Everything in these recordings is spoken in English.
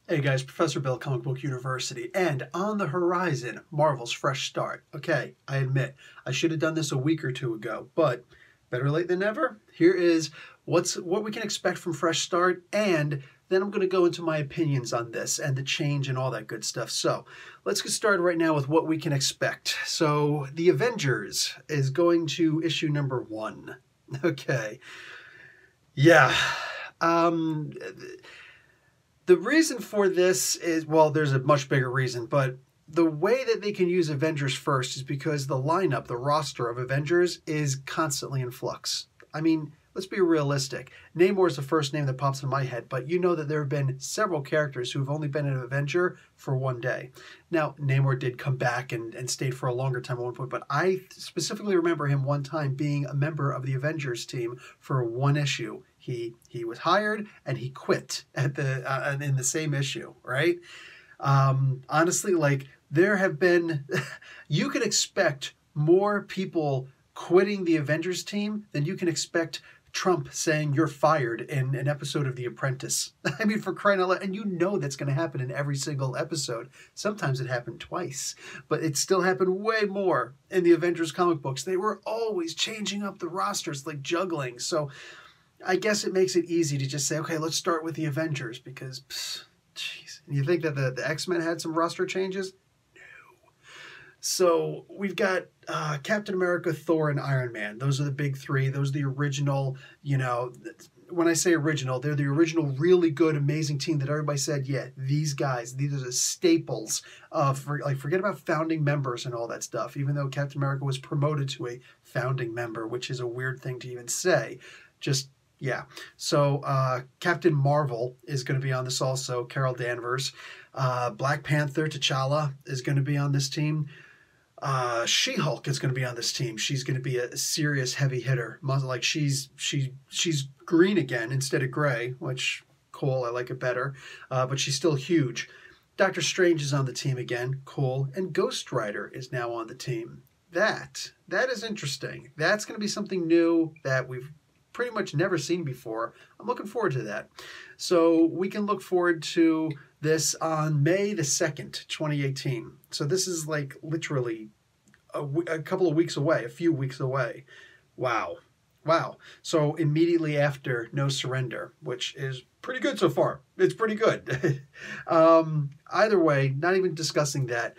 Hey guys, Professor Bill, Comic Book University, and on the horizon, Marvel's fresh start. Okay, I admit, I should have done this a week or two ago, but better late than never. Here is what we can expect from Fresh Start, and then I'm going to go into my opinions on this and the change and all that good stuff. So let's get started right now with what we can expect. So The Avengers is going to issue number 1. Okay. Yeah. The reason for this is, well, there's a much bigger reason, but the way that they can use Avengers first is because the lineup, the roster of Avengers is constantly in flux. I mean, let's be realistic. Namor is the first name that pops in my head, but you know that there have been several characters who've only been an Avenger for one day. Now, Namor did come back and stayed for a longer time at one point, but I specifically remember him one time being a member of the Avengers team for one issue. He was hired and he quit at in the same issue, right? Honestly, like there have been, you can expect more people quitting the Avengers team than you can expect Trump saying you're fired in an episode of The Apprentice. I mean, for crying out loud, and you know that's going to happen in every single episode. Sometimes it happened twice, but it still happened way more in the Avengers comic books. They were always changing up the rosters, like juggling. So I guess it makes it easy to just say, okay, let's start with the Avengers because, jeez. And you think that the X-Men had some roster changes? No. So we've got Captain America, Thor, and Iron Man. Those are the big three. Those are the original, you know, when I say original, they're the original really good, amazing team that everybody said, yeah, these guys, these are the staples of, forget about founding members and all that stuff, even though Captain America was promoted to a founding member, which is a weird thing to even say. Just, yeah. So Captain Marvel is going to be on this also, Carol Danvers. Black Panther, T'Challa, is going to be on this team. She-Hulk is going to be on this team. She's going to be a serious heavy hitter. Like she's green again instead of gray, which cool. I like it better. But she's still huge. Doctor Strange is on the team again. Cool. And Ghost Rider is now on the team. That is interesting. That's going to be something new that we've pretty much never seen before. I'm looking forward to that. So we can look forward to this on May the 2nd, 2018. So this is like literally a couple of weeks away, a few weeks away. Wow. Wow. So immediately after No Surrender, which is pretty good so far. It's pretty good. Either way, not even discussing that.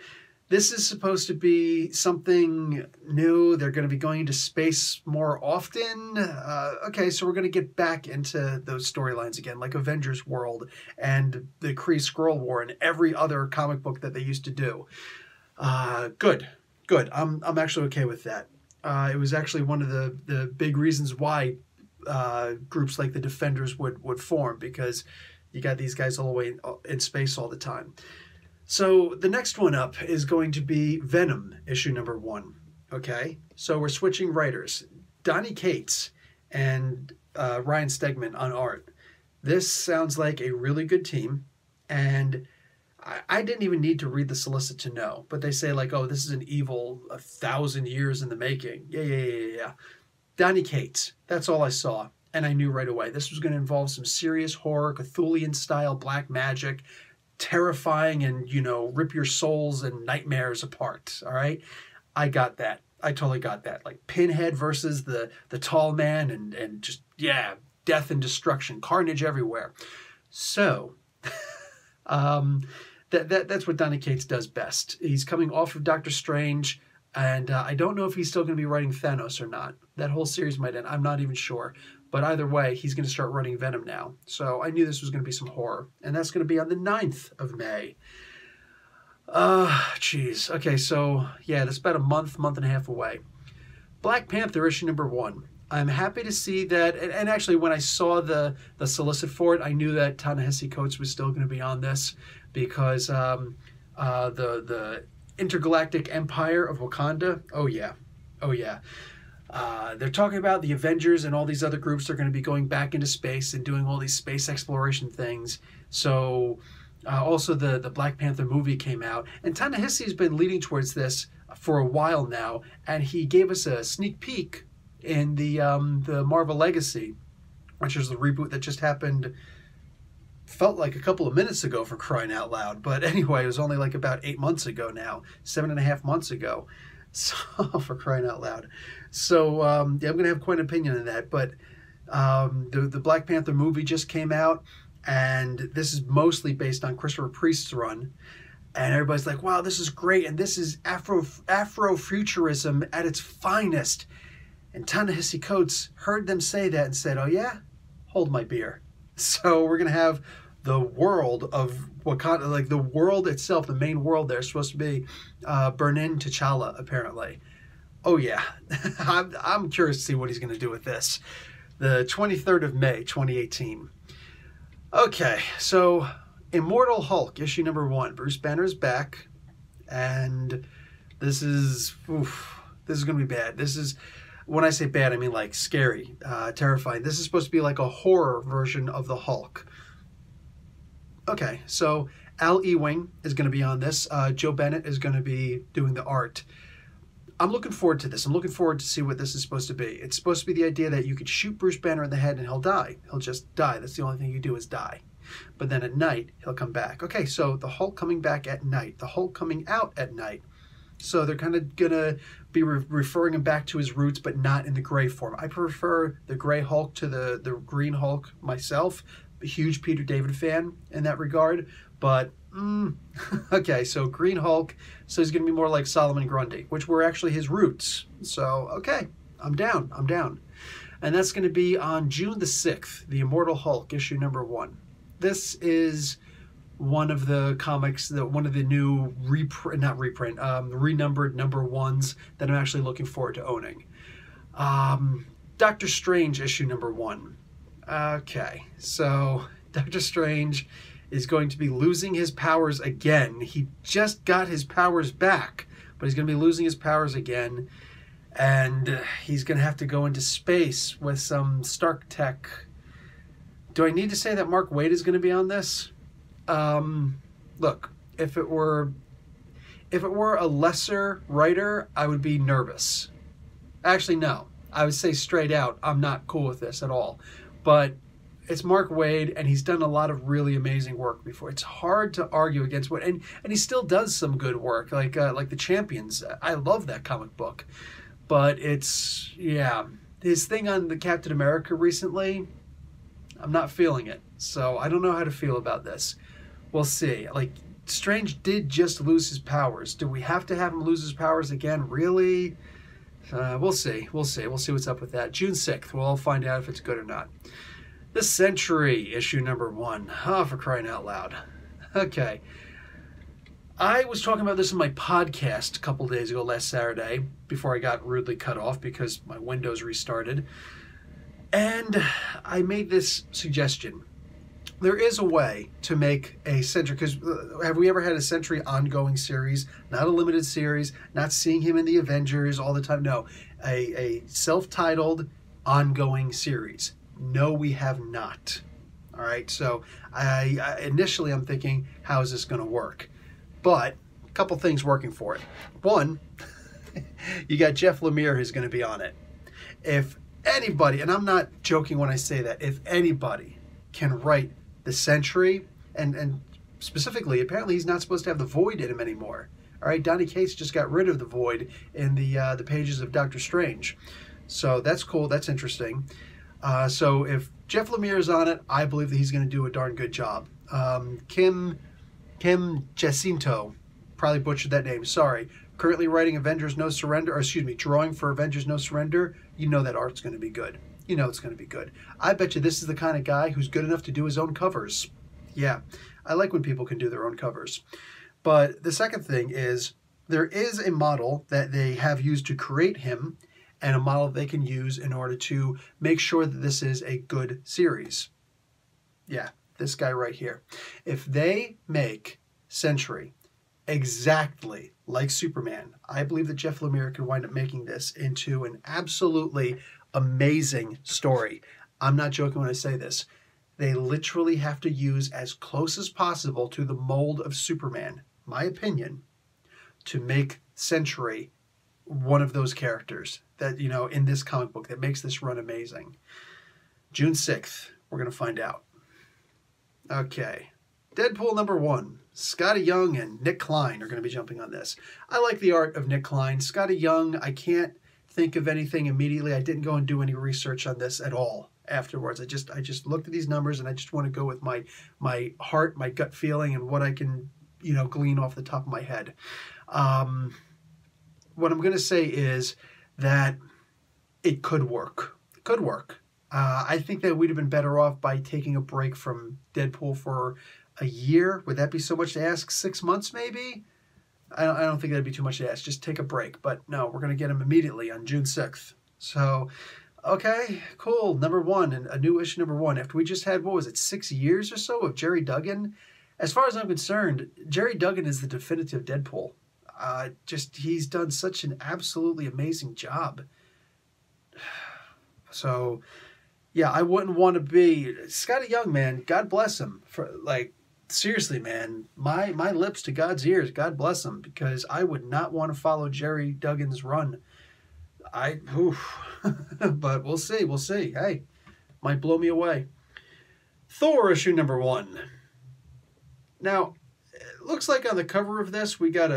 This is supposed to be something new. They're going to be going into space more often. Okay, so we're going to get back into those storylines again, like Avengers World and the Kree-Skrull War and every other comic book that they used to do. Good. I'm actually okay with that. It was actually one of the big reasons why groups like the Defenders would form, because you got these guys all the way in space all the time. So the next one up is going to be Venom, issue number 1. Okay, so we're switching writers. Donny Cates and Ryan Stegman on art. This sounds like a really good team, and I didn't even need to read the solicit to know, but they say like, oh, this is an evil 1,000 years in the making. Yeah. Donny Cates, that's all I saw, and I knew right away. This was going to involve some serious horror, Cthulhian-style black magic, terrifying and, you know, rip your souls and nightmares apart, all right? I got that. I totally got that. Like Pinhead versus the tall man and just, yeah, death and destruction, carnage everywhere. So, that's what Donny Cates does best. He's coming off of Doctor Strange, and I don't know if he's still going to be writing Thanos or not. That whole series might end. I'm not even sure. But either way, he's going to start writing Venom now. So I knew this was going to be some horror. And that's going to be on the 9th of May. Jeez. Okay, so yeah, that's about a month and a half away. Black Panther issue number 1. I'm happy to see that. And actually, when I saw the solicit for it, I knew that Ta-Nehisi Coates was still going to be on this, because the Intergalactic Empire of Wakanda. Oh yeah. They're talking about the Avengers and all these other groups. They're going to be going back into space and doing all these space exploration things. So also the Black Panther movie came out, and Ta-Nehisi has been leading towards this for a while now, and he gave us a sneak peek in the Marvel Legacy, which is the reboot that just happened felt like a couple of minutes ago, for crying out loud. But anyway, it was only like about 8 months ago now, 7.5 months ago. So for crying out loud. So yeah, I'm going to have quite an opinion on that. But the Black Panther movie just came out, and this is mostly based on Christopher Priest's run. And everybody's like, wow, this is great. And this is Afrofuturism at its finest. And Ta-Nehisi Coates heard them say that and said, oh yeah? Hold my beer. So we're going to have the world of Wakanda, like the world itself, the main world there is supposed to be Bernin T'Challa, apparently. Oh yeah. I'm curious to see what he's going to do with this. The 23rd of May, 2018. Okay, so Immortal Hulk, issue number 1. Bruce Banner is back, and this is going to be bad. This is, when I say bad, I mean like scary, terrifying. This is supposed to be like a horror version of the Hulk. Okay, so Al Ewing is going to be on this. Joe Bennett is going to be doing the art. I'm looking forward to this. I'm looking forward to see what this is supposed to be. It's supposed to be the idea that you could shoot Bruce Banner in the head and he'll die. He'll just die. That's the only thing you do is die. But then at night, he'll come back. Okay, so the Hulk coming back at night. The Hulk coming out at night. So they're kind of going to be referring him back to his roots, but not in the gray form. I prefer the gray Hulk to the green Hulk myself. A huge Peter David fan in that regard. But, okay, so Green Hulk, so he's going to be more like Solomon Grundy, which were actually his roots. So, okay, I'm down. And that's going to be on June the 6th, The Immortal Hulk, issue number 1. This is one of the comics, one of the new renumbered number 1s that I'm actually looking forward to owning. Doctor Strange, issue number 1. Okay, so Doctor Strange is going to be losing his powers again. He just got his powers back, but he's going to be losing his powers again. And he's going to have to go into space with some Stark tech. Do I need to say that Mark Waid is going to be on this? Look, if it were a lesser writer, I would be nervous. Actually, no. I would say straight out, I'm not cool with this at all. But it's Mark Waid, and he's done a lot of really amazing work before. It's hard to argue against what, and he still does some good work, like The Champions. I love that comic book. But it's, yeah, his thing on the Captain America recently, I'm not feeling it. So I don't know how to feel about this. We'll see. Like, Strange did just lose his powers. Do we have to have him lose his powers again? Really? We'll see. We'll see what's up with that. June 6th, we'll all find out if it's good or not. The Century, issue number 1. Oh, for crying out loud. Okay. I was talking about this in my podcast a couple days ago, last Saturday, before I got rudely cut off because my Windows restarted. And I made this suggestion. There is a way to make a Century, because have we ever had a Century ongoing series? Not a limited series, not seeing him in the Avengers all the time. No, a self-titled ongoing series. No, we have not. All right, so initially I'm thinking, how is this going to work? But a couple things working for it. One, you got Jeff Lemire who's going to be on it. If anybody, and I'm not joking when I say that, if anybody can write the Century, and specifically, apparently he's not supposed to have the Void in him anymore. All right, Donny Cates just got rid of the Void in the pages of Doctor Strange. So that's cool, that's interesting. So if Jeff Lemire is on it, I believe that he's going to do a darn good job. Kim Jacinto, probably butchered that name, sorry. Currently writing Avengers No Surrender, or excuse me, drawing for Avengers No Surrender. You know that art's going to be good. You know it's going to be good. I bet you this is the kind of guy who's good enough to do his own covers. Yeah, I like when people can do their own covers. But the second thing is, there is a model that they have used to create him, and a model they can use in order to make sure that this is a good series. Yeah, this guy right here. If they make Century exactly like Superman, I believe that Jeff Lemire could wind up making this into an absolutely amazing story. I'm not joking when I say this. They literally have to use as close as possible to the mold of Superman, my opinion, to make Century one of those characters that, you know, in this comic book that makes this run amazing. June 6th, we're going to find out. Okay. Deadpool #1. Scotty Young and Nick Klein are going to be jumping on this. I like the art of Nick Klein. Scotty Young, I can't think of anything immediately. I didn't go and do any research on this at all afterwards. I just looked at these numbers, and I just want to go with my heart, my gut feeling, and what I can, glean off the top of my head. What I'm going to say is that it could work. It could work. I think that we'd have been better off by taking a break from Deadpool for a year. Would that be so much to ask? 6 months, maybe? I don't think that'd be too much to ask. Just take a break. But no, we're going to get him immediately on June 6th. So, okay, cool. #1, and a new issue #1. After we just had, 6 years or so of Jerry Duggan? As far as I'm concerned, Jerry Duggan is the definitive Deadpool. He's done such an absolutely amazing job. So, yeah, I wouldn't want to be Scotty Young, man. God bless him. Seriously, man, my lips to God's ears. God bless him, because I would not want to follow Jerry Duggan's run. But we'll see. We'll see. Hey, might blow me away. Thor issue #1. Now, it looks like on the cover of this, we got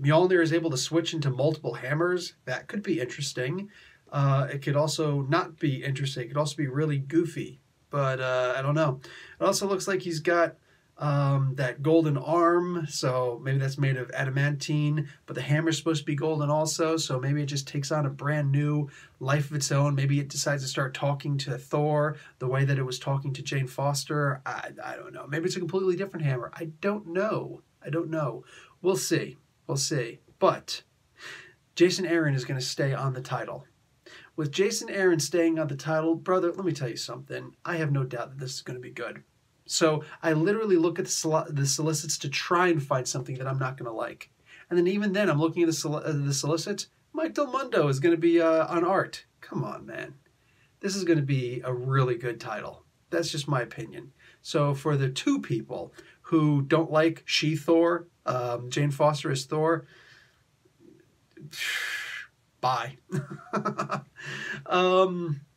Mjolnir is able to switch into multiple hammers. That could be interesting. It could also not be interesting. It could also be really goofy. But I don't know. It also looks like he's got that golden arm. So maybe that's made of adamantine. But the hammer's supposed to be golden also. So maybe it just takes on a brand new life of its own. Maybe it decides to start talking to Thor the way that it was talking to Jane Foster. I don't know. Maybe it's a completely different hammer. I don't know. We'll see. We'll see. But Jason Aaron is going to stay on the title. With Jason Aaron staying on the title, brother, let me tell you something. I have no doubt that this is going to be good. So I literally look at the solicits to try and find something that I'm not going to like. And then even then, I'm looking at the solicits. Mike Del Mundo is going to be on art. Come on, man. This is going to be a really good title. That's just my opinion. So for the two people who don't like She-Thor, Jane Foster as Thor, bye.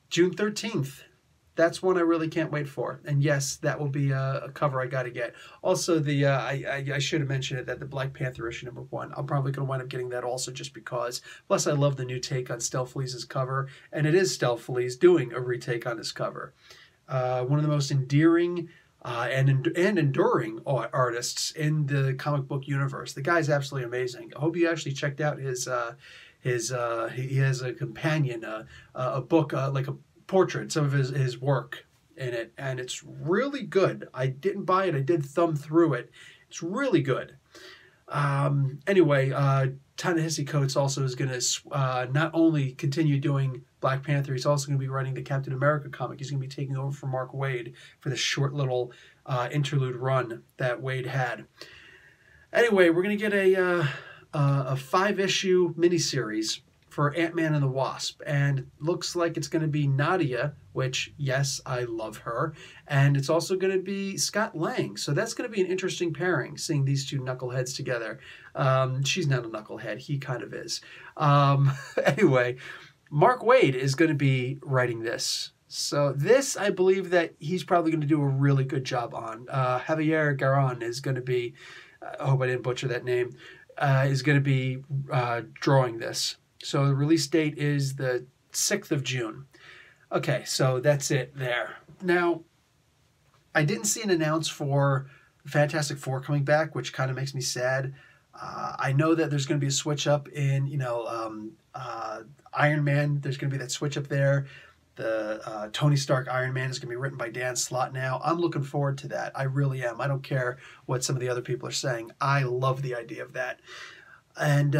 June 13th. That's one I really can't wait for. And yes, that will be a cover I got to get. Also, I should have mentioned it, that the Black Panther issue #1. I'm probably going to wind up getting that also just because. Plus, I love the new take on Stelfleeze's cover. And it is Stelfleeze doing a retake on his cover. One of the most endearing and enduring artists in the comic book universe. The guy's absolutely amazing. I hope you actually checked out he has a companion, a book, like a portrait, some of his work in it, and it's really good. I didn't buy it. I did thumb through it. It's really good. Anyway, Ta-Nehisi Coates also is going to not only continue doing Black Panther, he's also going to be writing the Captain America comic. He's going to be taking over from Mark Waid for this short little interlude run that Waid had. Anyway, we're going to get a 5-issue miniseries for Ant-Man and the Wasp, and looks like it's going to be Nadia, which, yes, I love her, and it's also going to be Scott Lang, so that's going to be an interesting pairing, seeing these two knuckleheads together. She's not a knucklehead, he kind of is. Anyway, Mark Waid is going to be writing this, so this, I believe that he's probably going to do a really good job on. Javier Garron is going to be, I hope I didn't butcher that name, is going to be drawing this. So the release date is the 6th of June. Okay, so that's it there. Now, I didn't see an announce for Fantastic Four coming back, which kind of makes me sad. I know that there's going to be a switch up in, Iron Man. There's going to be that switch up there. The Tony Stark Iron Man is going to be written by Dan Slott now. I'm looking forward to that. I really am. I don't care what some of the other people are saying. I love the idea of that. And,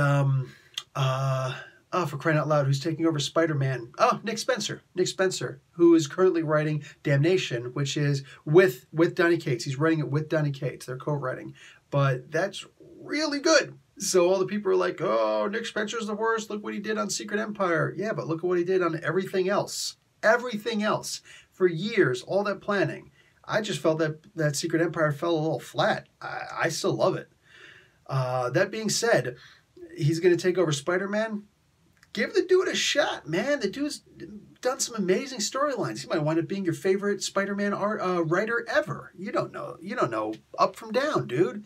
for crying out loud, who's taking over Spider-Man? Oh, Nick Spencer. Nick Spencer, who is currently writing Damnation, which is with Donny Cates. He's writing it with Donny Cates. They're co-writing. But that's really good. So all the people are like, oh, Nick Spencer's the worst. Look what he did on Secret Empire. Yeah, but look at what he did on everything else. Everything else. For years, all that planning. I just felt that Secret Empire fell a little flat. I still love it. That being said, he's going to take over Spider-Man. give the dude a shot, man. The dude's done some amazing storylines. He might wind up being your favorite Spider-Man writer ever. You don't know. You don't know up from down, dude.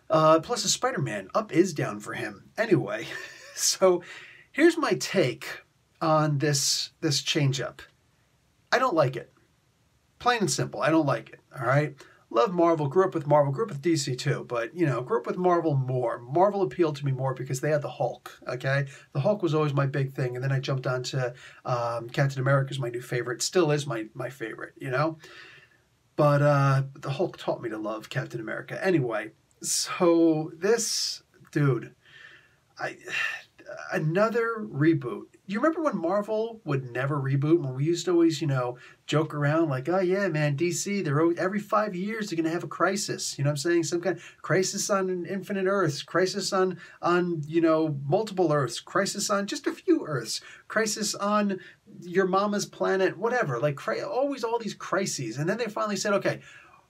Plus, a Spider-Man, up is down for him. Anyway, so here's my take on this change-up. I don't like it. Plain and simple, I don't like it, all right? Love Marvel, grew up with Marvel, grew up with DC too, but, you know, grew up with Marvel more. Marvel appealed to me more because they had the Hulk, okay? The Hulk was always my big thing, and then I jumped on to Captain America's my new favorite. Still is my favorite, you know? But the Hulk taught me to love Captain America. Anyway, so this, dude, another reboot. You remember when Marvel would never reboot? When we used to always, you know, joke around like, oh yeah, man, DC, they're every 5 years they're going to have a crisis. You know what I'm saying? Some kind of crisis on infinite Earths, crisis on you know, multiple Earths, crisis on just a few Earths, crisis on your mama's planet, whatever. Like always all these crises. And then they finally said, okay,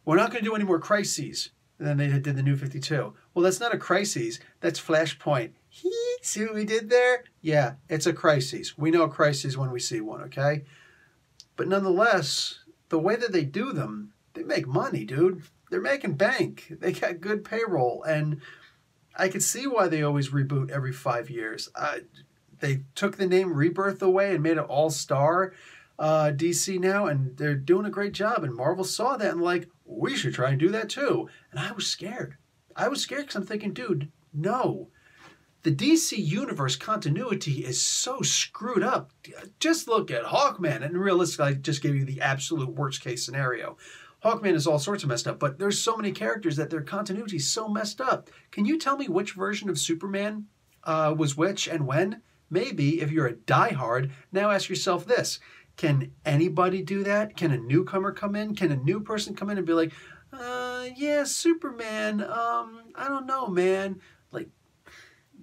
we're not going to do any more crises. And then they did the New 52. Well, that's not a crisis. That's Flashpoint. See what we did there? Yeah, it's a crisis. We know a crisis when we see one, okay? But nonetheless, the way that they do them, they make money, dude. They're making bank. They got good payroll. And I could see why they always reboot every 5 years. They took the name Rebirth away and made it all-star DC now, and they're doing a great job. And Marvel saw that and like, we should try and do that too. And I was scared. I was scared because I'm thinking, dude, no. The DC Universe continuity is so screwed up. Just look at Hawkman, and realistically, I just gave you the absolute worst case scenario. Hawkman is all sorts of messed up, but there's so many characters that their continuity is so messed up. Can you tell me which version of Superman was which and when? Maybe, if you're a diehard, now ask yourself this. Can anybody do that? Can a newcomer come in? Can a new person come in and be like, yeah, Superman, I don't know, man. Like,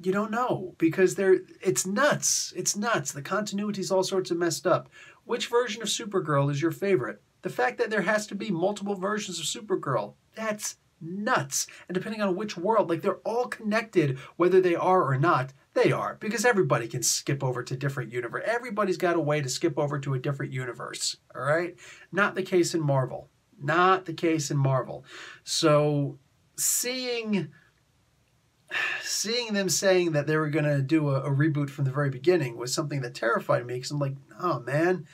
you don't know, because it's nuts. It's nuts. The continuity's all sorts of messed up. Which version of Supergirl is your favorite? The fact that there has to be multiple versions of Supergirl, that's nuts. And depending on which world, like they're all connected, whether they are or not, they are, because everybody can skip over to different universe. Everybody's got a way to skip over to a different universe, all right? Not the case in Marvel. Not the case in Marvel. So seeing them saying that they were going to do a reboot from the very beginning was something that terrified me, because I'm like, oh man,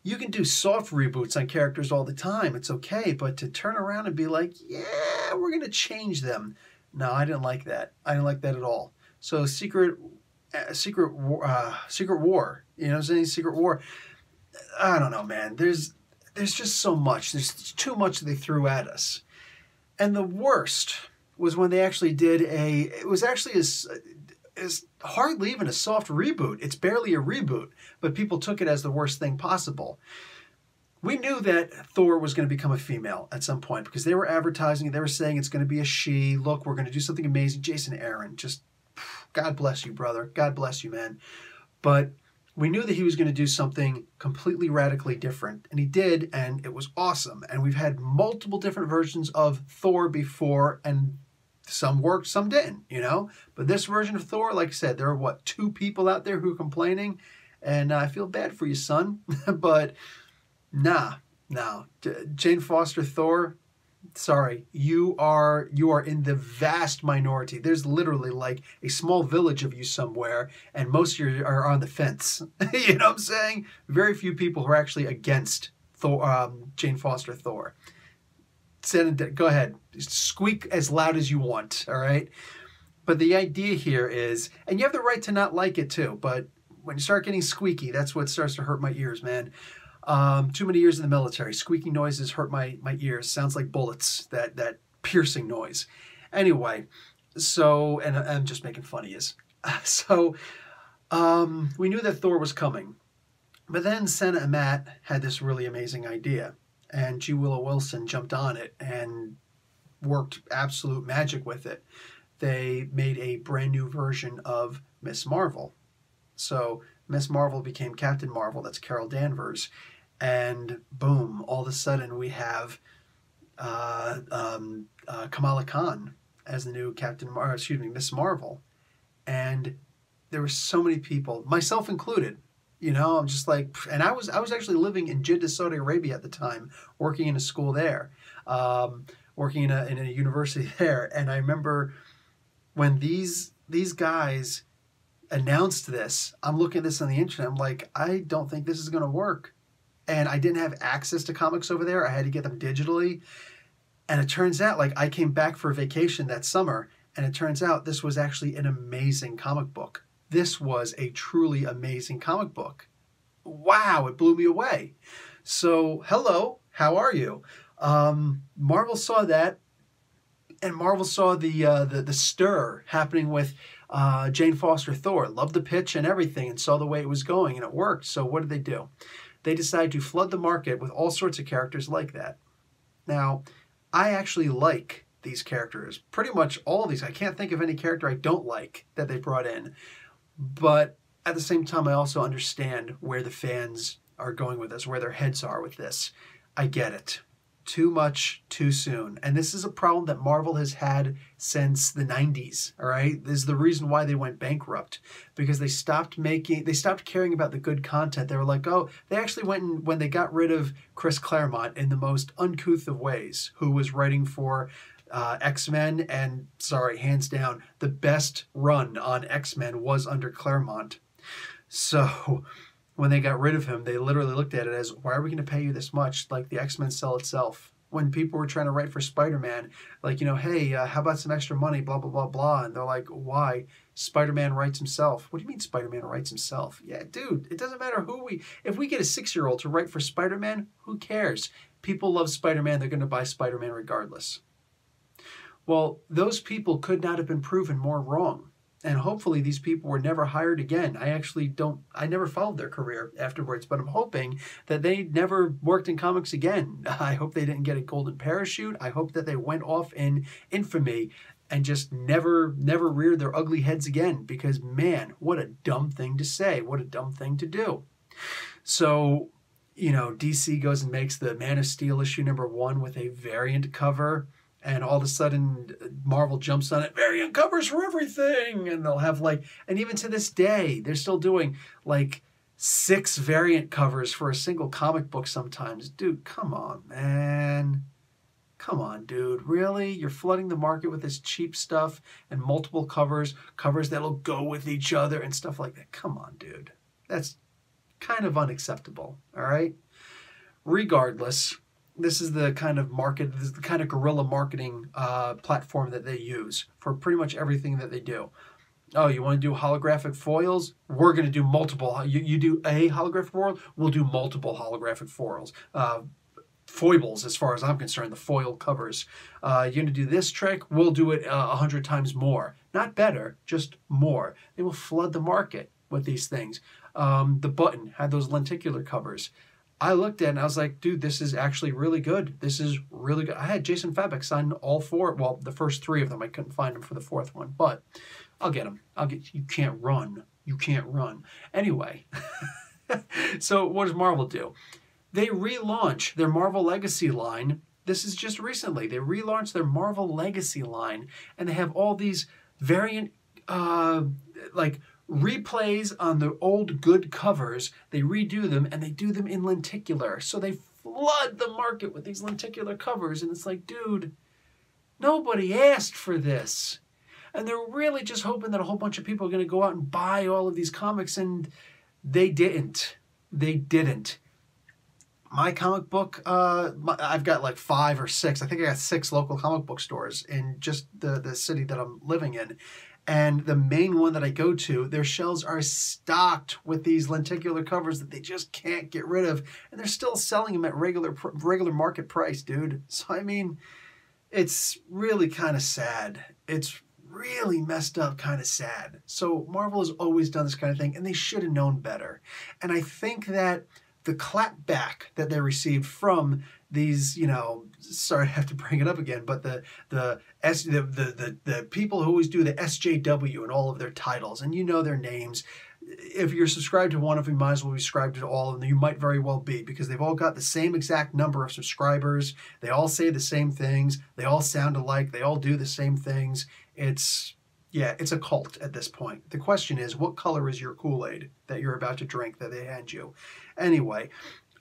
you can do soft reboots on characters all the time. It's okay, but to turn around and be like, yeah, we're going to change them. No, I didn't like that. I didn't like that at all. So Secret War, you know what I'm saying? Secret War. I don't know, man. There's just so much. There's too much they threw at us. And the worst was when they actually did it was actually is hardly even a soft reboot. It's barely a reboot, but people took it as the worst thing possible. We knew that Thor was going to become a female at some point because they were advertising it. They were saying it's going to be a she. Look, we're going to do something amazing. Jason Aaron, just God bless you, brother. God bless you, man. But we knew that he was going to do something completely radically different, and he did, and it was awesome. And we've had multiple different versions of Thor before, and some worked, some didn't, you know? But this version of Thor, like I said, there are, 2 people out there who are complaining, and I feel bad for you, son. But nah. Jane Foster Thor, sorry, you are in the vast minority. There's literally like a small village of you somewhere, and most of you are on the fence. You know what I'm saying? Very few people who are actually against Thor, Jane Foster Thor. Go ahead, squeak as loud as you want, all right? But the idea here is, and you have the right to not like it too, but when you start getting squeaky, that's what starts to hurt my ears, man. Too many years in the military. Squeaky noises hurt my ears. Sounds like bullets, that piercing noise. Anyway, so, and I'm just making fun of yous. So, we knew that Thor was coming. But then Senna and Matt had this really amazing idea. And G. Willow Wilson jumped on it and worked absolute magic with it. They made a brand new version of Miss Marvel. So Miss Marvel became Captain Marvel. That's Carol Danvers. And boom, all of a sudden we have Kamala Khan as the new Miss Marvel. And there were so many people, myself included. I'm just like, and I was actually living in Jeddah, Saudi Arabia at the time, working in a school there, working in a university there. And I remember when these guys announced this, I'm looking at this on the internet. I'm like, I don't think this is going to work. And I didn't have access to comics over there. I had to get them digitally. And it turns out, like, I came back for vacation that summer, and it turns out this was actually an amazing comic book. This was a truly amazing comic book. Wow, it blew me away. So, hello, how are you? Marvel saw that, and Marvel saw the stir happening with Jane Foster Thor. Loved the pitch and everything, and saw the way it was going, and it worked. So what did they do? They decided to flood the market with all sorts of characters like that. Now, I actually like these characters. Pretty much all of these. I can't think of any character I don't like that they brought in. But at the same time, I also understand where the fans are going with this, where their heads are with this. I get it. Too much, too soon. And this is a problem that Marvel has had since the 90s, all right? This is the reason why they went bankrupt, because they stopped caring about the good content. They were like, oh, they actually went and when they got rid of Chris Claremont in the most uncouth of ways, who was writing for X-Men, and sorry, hands down, the best run on X-Men was under Claremont. So when they got rid of him, they literally looked at it as, why are we going to pay you this much? Like, the X-Men sell itself. When people were trying to write for Spider-Man, like, hey, how about some extra money, blah, blah, blah, blah. And they're like, why? Spider-Man writes himself. What do you mean Spider-Man writes himself? Yeah, dude, it doesn't matter if we get a 6-year-old to write for Spider-Man, who cares? People love Spider-Man. They're going to buy Spider-Man regardless. Well, those people could not have been proven more wrong. And hopefully these people were never hired again. I never followed their career afterwards, but I'm hoping that they never worked in comics again. I hope they didn't get a golden parachute. I hope that they went off in infamy and just never reared their ugly heads again, because man, what a dumb thing to say. What a dumb thing to do. So, DC goes and makes the Man of Steel issue #1 with a variant cover. And all of a sudden, Marvel jumps on it, variant covers for everything. And they'll have and even to this day, they're still doing 6 variant covers for a single comic book sometimes. Dude, come on, man. Come on, dude. Really? You're flooding the market with this cheap stuff and multiple covers that'll go with each other and stuff like that. Come on, dude. That's kind of unacceptable, all right? Regardless, this is the kind of guerrilla marketing platform that they use for pretty much everything that they do. Oh, you want to do holographic foils? We're going to do multiple. You do a holographic foil, we'll do multiple holographic foils. Foibles, as far as I'm concerned, the foil covers. You're going to do this trick, we'll do it 100 times more. Not better, just more. They will flood the market with these things. The Button had those lenticular covers. I looked at it and I was like, dude, this is actually really good. This is really good. I had Jason Fabek sign all 4. Well, the first 3 of them. I couldn't find them for the 4th one, but I'll get them. You can't run. You can't run. Anyway, so what does Marvel do? They relaunch their Marvel Legacy line. This is just recently. They relaunched their Marvel Legacy line, and they have all these variant, replays on the old good covers. They redo them, and they do them in lenticular. So they flood the market with these lenticular covers, and it's like, dude, nobody asked for this. And they're really just hoping that a whole bunch of people are going to go out and buy all of these comics, and they didn't. They didn't. My comic book, I've got 5 or 6. I think I got 6 local comic book stores in just the city that I'm living in. And the main one that I go to, their shelves are stocked with these lenticular covers that they just can't get rid of. And they're still selling them at regular market price, dude. So, I mean, it's really kind of sad. It's really messed up, kind of sad. So Marvel has always done this kind of thing, and they should have known better. And I think that the clapback that they received from these, sorry, I have to bring it up again, but the people who always do the SJW and all of their titles, and their names. If you're subscribed to one of them, you might as well be subscribed to all of them. You might very well be, because they've all got the same exact number of subscribers. They all say the same things. They all sound alike. They all do the same things. It's Yeah, it's a cult at this point. The question is, what color is your Kool-Aid that you're about to drink that they hand you? Anyway,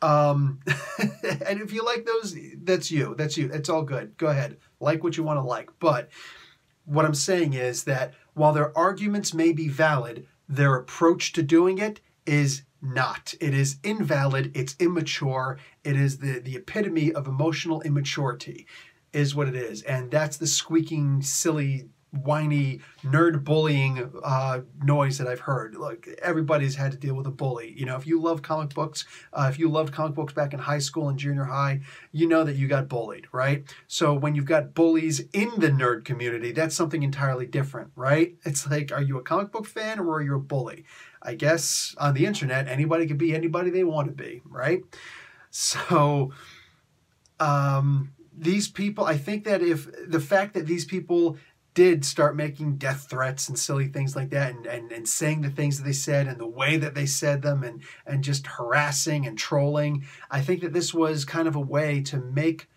and if you like those, that's you. That's you. It's all good. Go ahead. Like what you want to like. But what I'm saying is that while their arguments may be valid, their approach to doing it is not. It is invalid. It's immature. It is the epitome of emotional immaturity, is what it is. And that's the squeaking, silly, whiny, nerd bullying noise that I've heard. Look, everybody's had to deal with a bully. You know, if you love comic books, if you loved comic books back in high school and junior high, you know that you got bullied, right? So when you've got bullies in the nerd community, that's something entirely different, right? It's like, are you a comic book fan or are you a bully? I guess on the internet, anybody can be anybody they want to be, right? So these people, I think that if the fact that these people did start making death threats and silly things like that and saying the things that they said and the way that they said them and just harassing and trolling, I think that this was kind of a way to make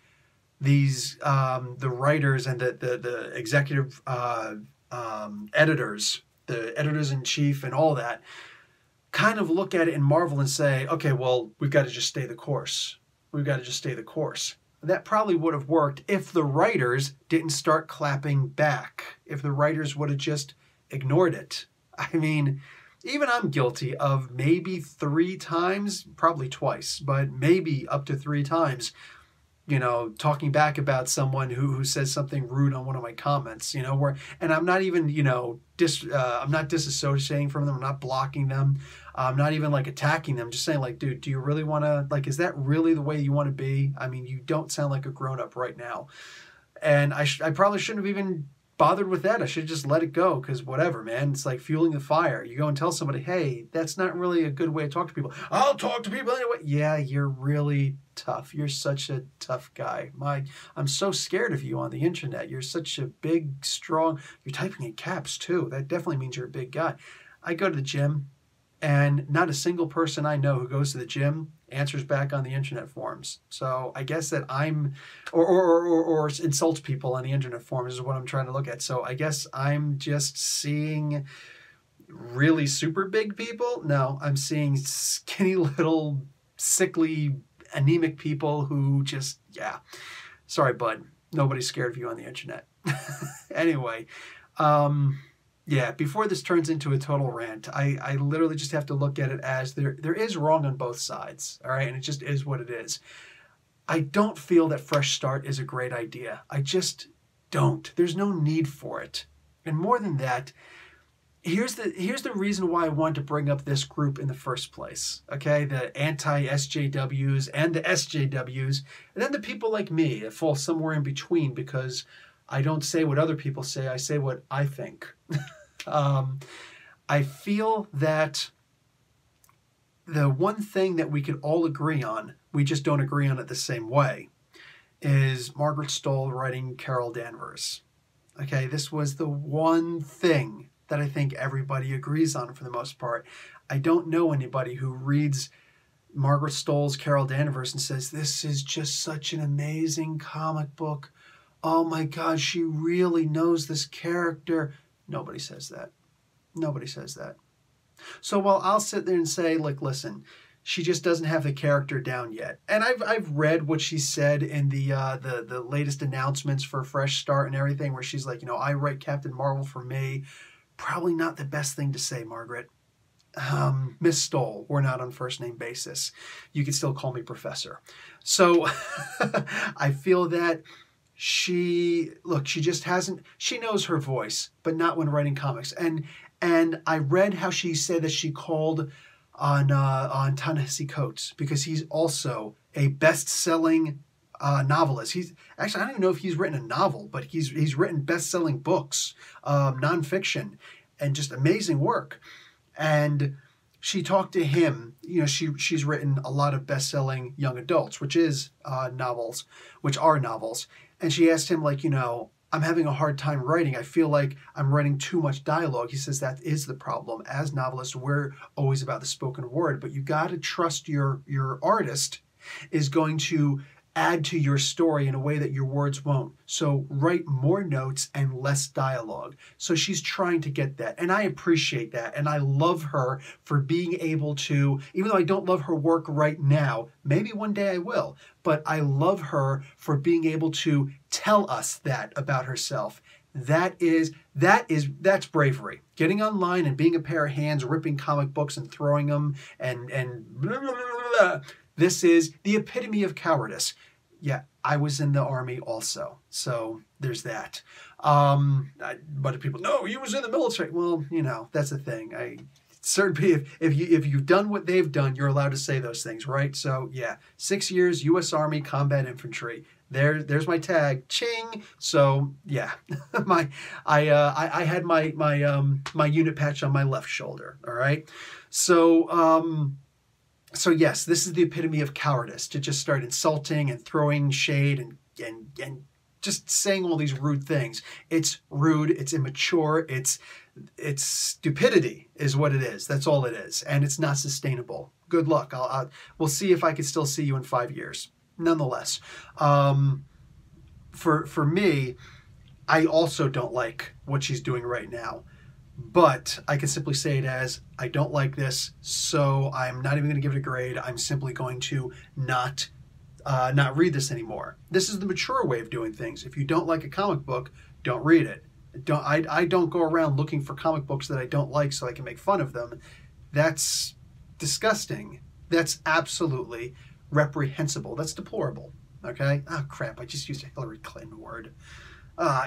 these the writers and the executive editors, the editors-in-chief and all that, kind of look at it and marvel and say, okay, well, we've got to just stay the course. We've got to just stay the course. That probably would have worked if the writers didn't start clapping back, if the writers would have just ignored it. I mean, even I'm guilty of maybe 3 times, probably twice, but maybe up to 3 times, you know, talking back about someone who says something rude on one of my comments, you know, and I'm not even, you know, I'm not disassociating from them. I'm not blocking them. I'm not even like attacking them. Just saying like, dude, do you really want to, like, is that really the way you want to be? I mean, you don't sound like a grown up right now. And I probably shouldn't have even bothered with that. I should have just let it go because whatever, man. It's like fueling the fire. You go and tell somebody, hey, that's not really a good way to talk to people. I'll talk to people anyway. Yeah, you're really tough. You're such a tough guy. I'm so scared of you on the internet. You're such a big, strong, you're typing in caps too. That definitely means you're a big guy. I go to the gym and not a single person I know who goes to the gym answers back on the internet forums. So I guess that or insults people on the internet forums is what I'm trying to look at. So I guess I'm just seeing really super big people. No, I'm seeing skinny little sickly anemic people who just, yeah. Sorry, bud. Nobody's scared of you on the internet. Anyway, yeah, before this turns into a total rant, I literally just have to look at it as there is wrong on both sides, all right? And it just is what it is. I don't feel that Fresh Start is a great idea. I just don't. There's no need for it. And more than that, here's the reason why I wanted to bring up this group in the first place, okay? The anti-SJWs and the SJWs, and then the people like me that fall somewhere in between because I don't say what other people say, I say what I think. I feel that the one thing that we could all agree on, we just don't agree on it the same way, is Margaret Stohl writing Carol Danvers. Okay, this was the one thing that I think everybody agrees on for the most part. I don't know anybody who reads Margaret Stohl's Carol Danvers and says, this is just such an amazing comic book. Oh my God, she really knows this character. Nobody says that. Nobody says that. So while I'll sit there and say, like, listen, she just doesn't have the character down yet. And I've read what she said in the latest announcements for Fresh Start and everything, where she's like, you know, I write Captain Marvel for me. Probably not the best thing to say, Margaret. Miss Stoll, we're not on first name basis. You can still call me Professor. So I feel that she just hasn't, she knows her voice, but not when writing comics. And I read how she said that she called on Ta-Nehisi Coates because he's also a best-selling novelist. He's actually, I don't even know if he's written a novel, but he's written best-selling books, nonfiction, and just amazing work. And she talked to him. You know, she's written a lot of best-selling young adults, which are novels. And she asked him, like, you know, I'm having a hard time writing. I feel like I'm writing too much dialogue. He says that is the problem. As novelists, we're always about the spoken word, but you got to trust your artist is going to add to your story in a way that your words won't. So write more notes and less dialogue. So she's trying to get that. And I appreciate that. And I love her for being able to, even though I don't love her work right now, maybe one day I will, but I love her for being able to tell us that about herself. That's bravery. Getting online and being a pair of hands, ripping comic books and throwing them and blah, blah, blah, blah. This is the epitome of cowardice. Yeah, I was in the army also, so there's that. But if people, no, you was in the military. Well, you know, that's the thing. Certainly, if you've done what they've done, you're allowed to say those things, right? So yeah, 6 years, U.S. Army Combat Infantry. There's my tag, ching. So yeah, I had my unit patch on my left shoulder. All right, So yes, this is the epitome of cowardice, to just start insulting and throwing shade and just saying all these rude things. It's rude, it's immature, it's stupidity is what it is. That's all it is. And it's not sustainable. Good luck. We'll see if I can still see you in 5 years. Nonetheless, for me, I also don't like what she's doing right now. But I can simply say it as, I don't like this, so I'm not even going to give it a grade. I'm simply going to not read this anymore. This is the mature way of doing things. If you don't like a comic book, don't read it. I don't go around looking for comic books that I don't like so I can make fun of them. That's disgusting. That's absolutely reprehensible. That's deplorable. Okay? Oh, crap. I just used a Hillary Clinton word.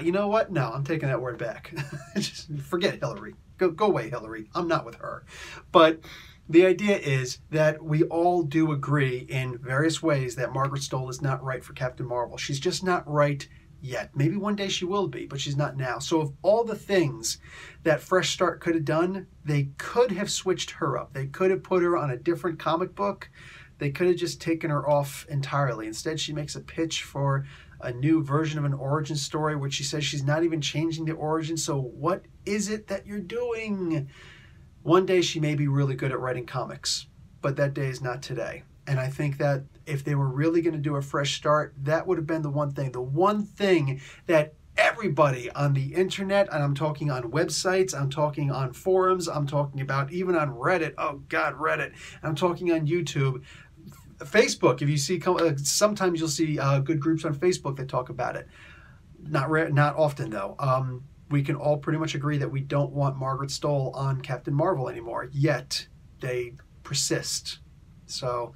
You know what? No, I'm taking that word back. Just forget Hillary. Go away, Hillary. I'm not with her. But the idea is that we all do agree in various ways that Margaret Stohl is not right for Captain Marvel. She's just not right yet. Maybe one day she will be, but she's not now. So of all the things that Fresh Start could have done, they could have switched her up. They could have put her on a different comic book. They could have just taken her off entirely. Instead, she makes a pitch for a new version of an origin story, which she says she's not even changing the origin. So what is it that you're doing? One day she may be really good at writing comics, but that day is not today. And I think that if they were really going to do a fresh start, that would have been the one thing that everybody on the internet, and I'm talking on websites, I'm talking on forums, I'm talking about even on Reddit, oh God, Reddit, I'm talking on YouTube, Facebook, if you see, sometimes you'll see good groups on Facebook that talk about it. Not often, though. We can all pretty much agree that we don't want Margaret Stohl on Captain Marvel anymore, yet they persist. So,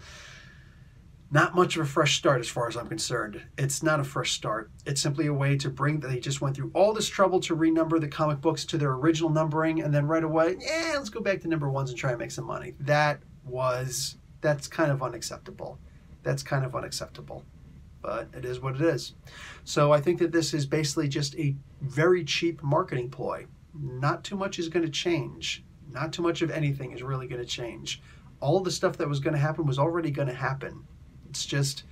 not much of a fresh start as far as I'm concerned. It's not a fresh start. It's simply a way to they just went through all this trouble to renumber the comic books to their original numbering, and then right away, yeah, let's go back to number ones and try and make some money. That's kind of unacceptable. That's kind of unacceptable. But it is what it is. So I think that this is basically just a very cheap marketing ploy. Not too much is going to change. Not too much of anything is really going to change. All the stuff that was going to happen was already going to happen. It's just,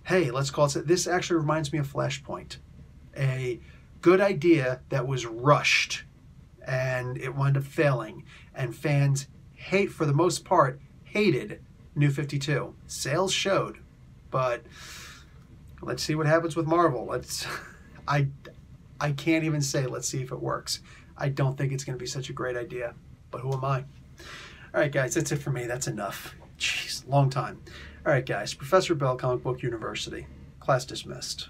hey, let's call it. This actually reminds me of Flashpoint. A good idea that was rushed and it wound up failing. And fans for the most part, hated New 52. Sales showed, but let's see what happens with Marvel. I can't even say let's see if it works. I don't think it's going to be such a great idea, but who am I? All right, guys, that's it for me. That's enough. Jeez, long time. All right, guys, Professor Bell, Comic Book University. Class dismissed.